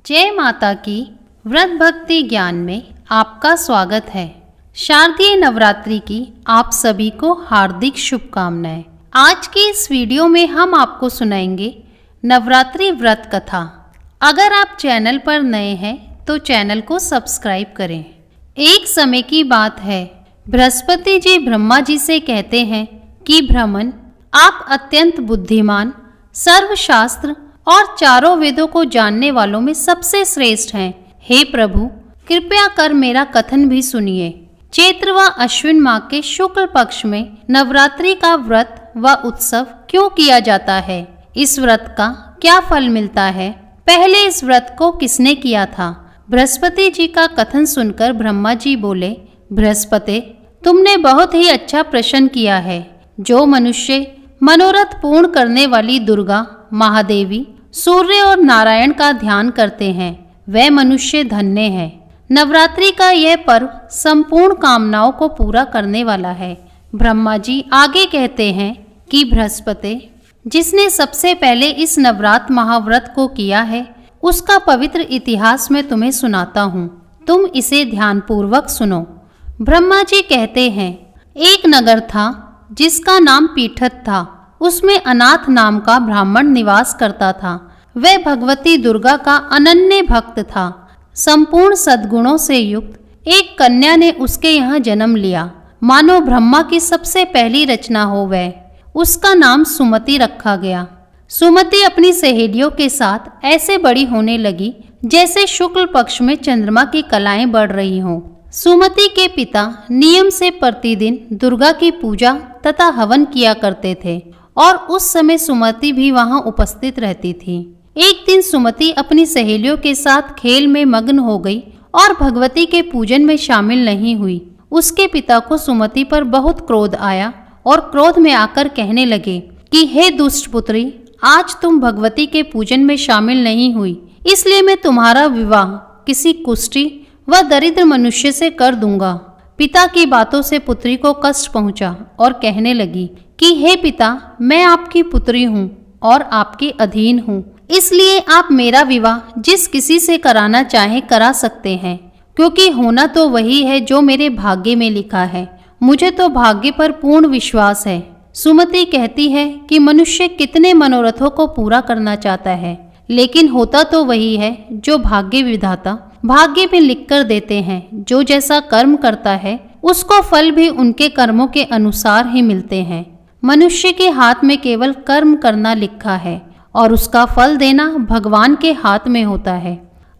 जय माता की व्रत भक्ति ज्ञान में आपका स्वागत है। शारदीय नवरात्रि की आप सभी को हार्दिक शुभकामनाएं। आज की इस वीडियो में हम आपको सुनाएंगे नवरात्रि व्रत कथा। अगर आप चैनल पर नए हैं तो चैनल को सब्सक्राइब करें। एक समय की बात है, बृहस्पति जी ब्रह्मा जी से कहते हैं कि ब्राह्मण, आप अत्यंत बुद्धिमान, सर्वशास्त्र और चारों वेदों को जानने वालों में सबसे श्रेष्ठ हैं। हे प्रभु, कृपया कर मेरा कथन भी सुनिए। चैत्र व अश्विन माह के शुक्ल पक्ष में नवरात्रि का व्रत व उत्सव क्यों किया जाता है? इस व्रत का क्या फल मिलता है? पहले इस व्रत को किसने किया था? बृहस्पति जी का कथन सुनकर ब्रह्मा जी बोले, बृहस्पति, तुमने बहुत ही अच्छा प्रश्न किया है। जो मनुष्य मनोरथ पूर्ण करने वाली दुर्गा, महादेवी, सूर्य और नारायण का ध्यान करते हैं, वह मनुष्य धन्य है। नवरात्रि का यह पर्व संपूर्ण कामनाओं को पूरा करने वाला है। ब्रह्मा जी आगे कहते हैं कि बृहस्पति, जिसने सबसे पहले इस नवरात्र महाव्रत को किया है, उसका पवित्र इतिहास मैं तुम्हें सुनाता हूँ। तुम इसे ध्यानपूर्वक सुनो। ब्रह्मा जी कहते हैं, एक नगर था जिसका नाम पीठत था। उसमें अनाथ नाम का ब्राह्मण निवास करता था। वह भगवती दुर्गा का अनन्य भक्त था। संपूर्ण सद्गुणों से युक्त एक कन्या ने उसके यहाँ जन्म लिया। मानो ब्रह्मा की सबसे पहली रचना हो वह। उसका नाम सुमति रखा गया। सुमति अपनी सहेलियों के साथ ऐसे बड़ी होने लगी जैसे शुक्ल पक्ष में चंद्रमा की कलाएं बढ़ रही हों। सुमति के पिता नियम से प्रतिदिन दुर्गा की पूजा तथा हवन किया करते थे और उस समय सुमति भी वहां उपस्थित रहती थी। एक दिन सुमति अपनी सहेलियों के साथ खेल में मग्न हो गई और भगवती के पूजन में शामिल नहीं हुई। उसके पिता को सुमति पर बहुत क्रोध आया और क्रोध में आकर कहने लगे कि हे दुष्ट पुत्री, आज तुम भगवती के पूजन में शामिल नहीं हुई, इसलिए मैं तुम्हारा विवाह किसी कुष्ठी व दरिद्र मनुष्य से कर दूंगा। पिता की बातों से पुत्री को कष्ट पहुंचा और कहने लगी कि हे पिता, मैं आपकी पुत्री हूँ और आपके अधीन हूँ, इसलिए आप मेरा विवाह जिस किसी से कराना चाहे करा सकते हैं, क्योंकि होना तो वही है जो मेरे भाग्य में लिखा है। मुझे तो भाग्य पर पूर्ण विश्वास है। सुमति कहती है कि मनुष्य कितने मनोरथों को पूरा करना चाहता है, लेकिन होता तो वही है जो भाग्य विधाता भाग्य में लिख कर देते हैं। जो जैसा कर्म करता है उसको फल भी उनके कर्मों के अनुसार ही मिलते हैं। मनुष्य के हाथ में केवल कर्म करना लिखा है और उसका फल देना भगवान के हाथ में होता है।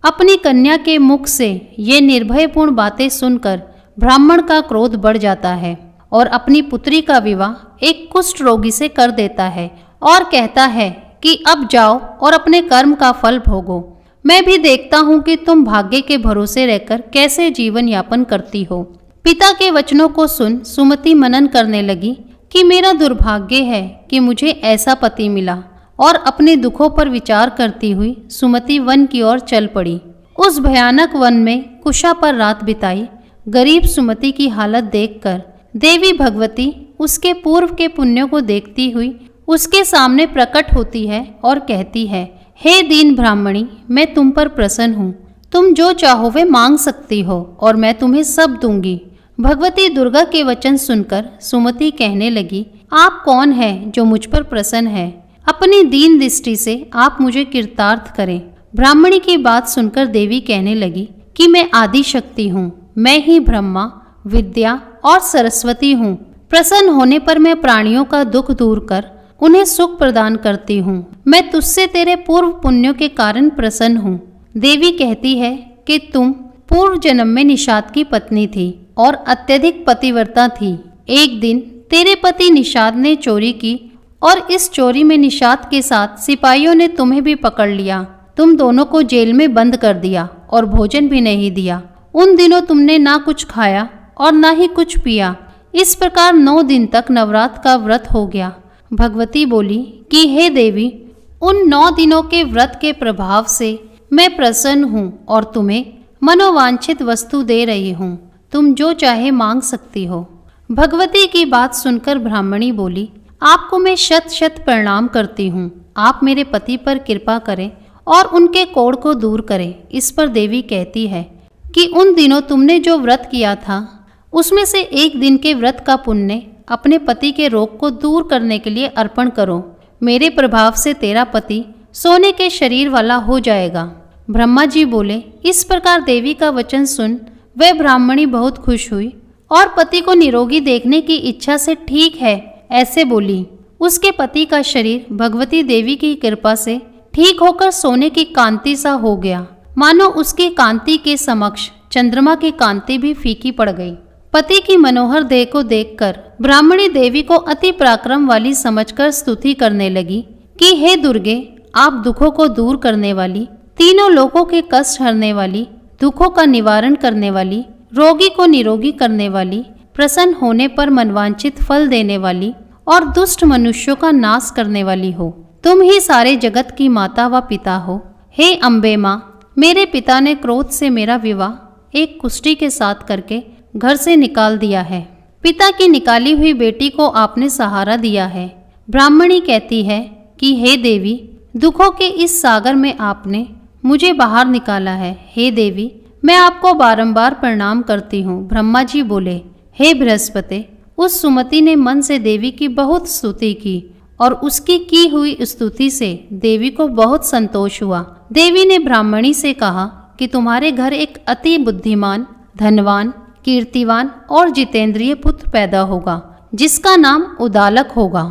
अपनी कन्या के मुख से ये निर्भयपूर्ण बातें सुनकर ब्राह्मण का क्रोध बढ़ जाता है और अपनी पुत्री का विवाह एक कुष्ठ रोगी से कर देता है और कहता है कि अब जाओ और अपने कर्म का फल भोगो। मैं भी देखता हूँ कि तुम भाग्य के भरोसे रहकर कैसे जीवन यापन करती हो। पिता के वचनों को सुन सुमति मनन करने लगी कि मेरा दुर्भाग्य है कि मुझे ऐसा पति मिला, और अपने दुखों पर विचार करती हुई सुमति वन की ओर चल पड़ी। उस भयानक वन में कुशा पर रात बिताई। गरीब सुमति की हालत देखकर देवी भगवती उसके पूर्व के पुण्यों को देखती हुई उसके सामने प्रकट होती है और कहती है, हे दीन ब्राह्मणी, मैं तुम पर प्रसन्न हूँ। तुम जो चाहो वे मांग सकती हो और मैं तुम्हें सब दूंगी। भगवती दुर्गा के वचन सुनकर सुमति कहने लगी, आप कौन है जो मुझ पर प्रसन्न है? अपनी दीन दृष्टि से आप मुझे कृतार्थ करें। ब्राह्मणी की बात सुनकर देवी कहने लगी कि मैं आदि शक्ति हूँ। मैं ही ब्रह्मा, विद्या और सरस्वती हूँ। प्रसन्न होने पर मैं प्राणियों का दुख दूर कर उन्हें सुख प्रदान करती हूँ। मैं तुझसे तेरे पूर्व पुण्यों के कारण प्रसन्न हूँ। देवी कहती है कि तुम पूर्व जन्म में निषाद की पत्नी थी और अत्यधिक पतिव्रता थी। एक दिन तेरे पति निषाद ने चोरी की और इस चोरी में निषाद के साथ सिपाहियों ने तुम्हें भी पकड़ लिया। तुम दोनों को जेल में बंद कर दिया और भोजन भी नहीं दिया। उन दिनों तुमने ना कुछ खाया और ना ही कुछ पिया। इस प्रकार 9 दिन तक नवरात्र का व्रत हो गया। भगवती बोली कि हे देवी, उन 9 दिनों के व्रत के प्रभाव से मैं प्रसन्न हूँ और तुम्हें मनोवांछित वस्तु दे रही हूँ। तुम जो चाहे मांग सकती हो। भगवती की बात सुनकर ब्राह्मणी बोली, आपको मैं शत शत प्रणाम करती हूँ। आप मेरे पति पर कृपा करें और उनके कोढ़ को दूर करे। इस पर देवी कहती है कि उन दिनों तुमने जो व्रत किया था उसमें से एक दिन के व्रत का पुण्य अपने पति के रोग को दूर करने के लिए अर्पण करो। मेरे प्रभाव से तेरा पति सोने के शरीर वाला हो जाएगा। ब्रह्मा जी बोले। इस प्रकार देवी का वचन सुन वह ब्राह्मणी बहुत खुश हुई और पति को निरोगी देखने की इच्छा से ठीक है ऐसे बोली। उसके पति का शरीर भगवती देवी की कृपा से ठीक होकर सोने की कांति सा हो गया, मानो उसकी कांति के समक्ष चंद्रमा की कांति भी फीकी पड़ गई। पति की मनोहर देह को देखकर ब्राह्मणी देवी को अति पराक्रम वाली समझकर स्तुति करने लगी कि हे दुर्गे, आप दुखों को दूर करने वाली, तीनों लोगों के कष्ट हरने वाली, दुखों का निवारण करने वाली, रोगी को निरोगी करने वाली, प्रसन्न होने पर मनवांचित फल देने वाली और दुष्ट मनुष्यों का नाश करने वाली हो। तुम ही सारे जगत की माता व पिता हो। हे अम्बे माँ, मेरे पिता ने क्रोध से मेरा विवाह एक कुष्ठी के साथ करके घर से निकाल दिया है। पिता की निकाली हुई बेटी को आपने सहारा दिया है। ब्राह्मणी कहती है कि हे देवी, दुखों के इस सागर में आपने मुझे बाहर निकाला है। हे देवी, मैं आपको बारंबार प्रणाम करती हूँ। ब्रह्मा जी बोले। हे बृहस्पति, उस सुमति ने मन से देवी की बहुत स्तुति की और उसकी की हुई स्तुति से देवी को बहुत संतोष हुआ। देवी ने ब्राह्मणी से कहा कि तुम्हारे घर एक अति बुद्धिमान, धनवान, कीर्तिवान और जितेंद्रिय पुत्र पैदा होगा जिसका नाम उदालक होगा।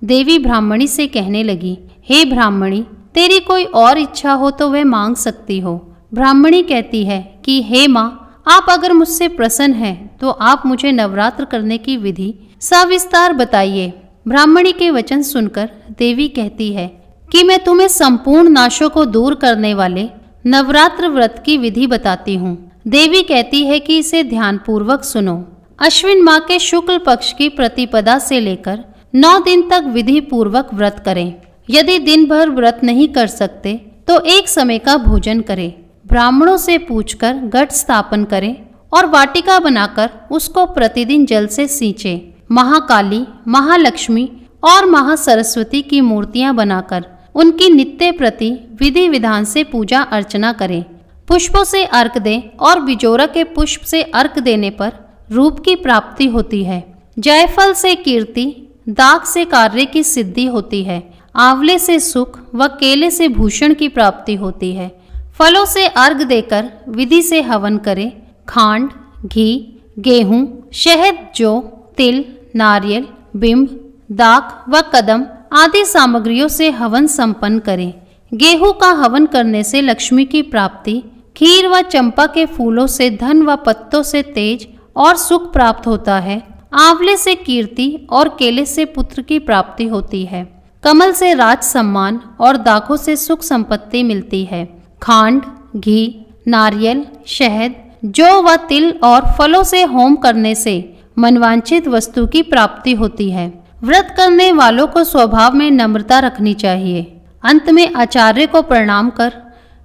देवी ब्राह्मणी से कहने लगी, हे ब्राह्मणी, तेरी कोई और इच्छा हो तो वह मांग सकती हो। ब्राह्मणी कहती है कि हे माँ, आप अगर मुझसे प्रसन्न हैं तो आप मुझे नवरात्र करने की विधि सविस्तार बताइए। ब्राह्मणी के वचन सुनकर देवी कहती है कि मैं तुम्हें संपूर्ण नाशों को दूर करने वाले नवरात्र व्रत की विधि बताती हूँ। देवी कहती है कि इसे ध्यानपूर्वक सुनो। अश्विन माह के शुक्ल पक्ष की प्रतिपदा से लेकर 9 दिन तक विधि पूर्वक व्रत करें। यदि दिन भर व्रत नहीं कर सकते तो एक समय का भोजन करें। ब्राह्मणों से पूछकर घट स्थापन करें और वाटिका बनाकर उसको प्रतिदिन जल से सींचे। महाकाली, महालक्ष्मी और महासरस्वती की मूर्तियां बनाकर उनकी नित्य प्रति विधि विधान से पूजा अर्चना करें। पुष्पों से अर्घ दें और बिजोरा के पुष्प से अर्घ देने पर रूप की प्राप्ति होती है। जायफल से कीर्ति, दाख से कार्य की सिद्धि होती है। आंवले से सुख व केले से भूषण की प्राप्ति होती है। फलों से अर्घ देकर विधि से हवन करें। खांड, घी, गेहूं, शहद, जौ, तिल, नारियल, बिंब, दाख व कदम आदि सामग्रियों से हवन संपन्न करें। गेहूं का हवन करने से लक्ष्मी की प्राप्ति, खीर व चंपा के फूलों से धन व पत्तों से तेज और सुख प्राप्त होता है। आंवले से कीर्ति और केले से पुत्र की प्राप्ति होती है। कमल से राज सम्मान और दाखों से सुख संपत्ति मिलती है। खांड, घी, नारियल, शहद, जौ व तिल और फलों से होम करने से मनवांछित वस्तु की प्राप्ति होती है। व्रत करने वालों को स्वभाव में नम्रता रखनी चाहिए। अंत में आचार्य को प्रणाम कर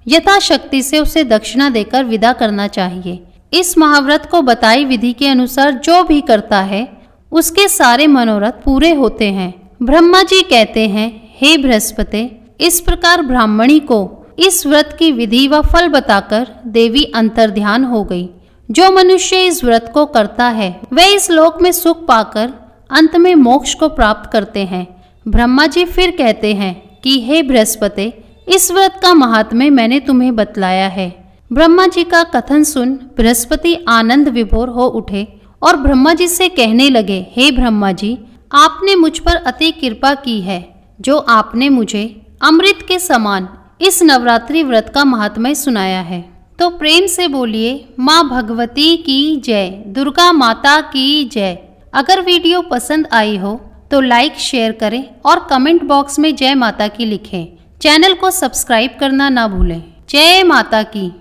यथाशक्ति से उसे दक्षिणा देकर विदा करना चाहिए। इस महाव्रत को बताई विधि के अनुसार जो भी करता है उसके सारे मनोरथ पूरे होते हैं। ब्रह्मा जी कहते हैं, हे बृहस्पति, इस प्रकार ब्राह्मणी को इस व्रत की विधि व फल बताकर देवी अंतर्ध्यान हो गई। जो मनुष्य इस व्रत को करता है वह इस लोक में सुख पाकर अंत में मोक्ष को प्राप्त करते हैं। ब्रह्मा जी फिर कहते हैं कि हे बृहस्पति, इस व्रत का महात्म्य मैंने तुम्हें बतलाया है। ब्रह्मा जी का कथन सुन बृहस्पति आनंद विभोर हो उठे और ब्रह्मा जी से कहने लगे, हे ब्रह्मा जी, आपने मुझ पर अति कृपा की है जो आपने मुझे अमृत के समान इस नवरात्रि व्रत का महात्म्य सुनाया है। तो प्रेम से बोलिए, माँ भगवती की जय, दुर्गा माता की जय। अगर वीडियो पसंद आई हो तो लाइक शेयर करें और कमेंट बॉक्स में जय माता की लिखें। चैनल को सब्सक्राइब करना ना भूलें। जय माता की।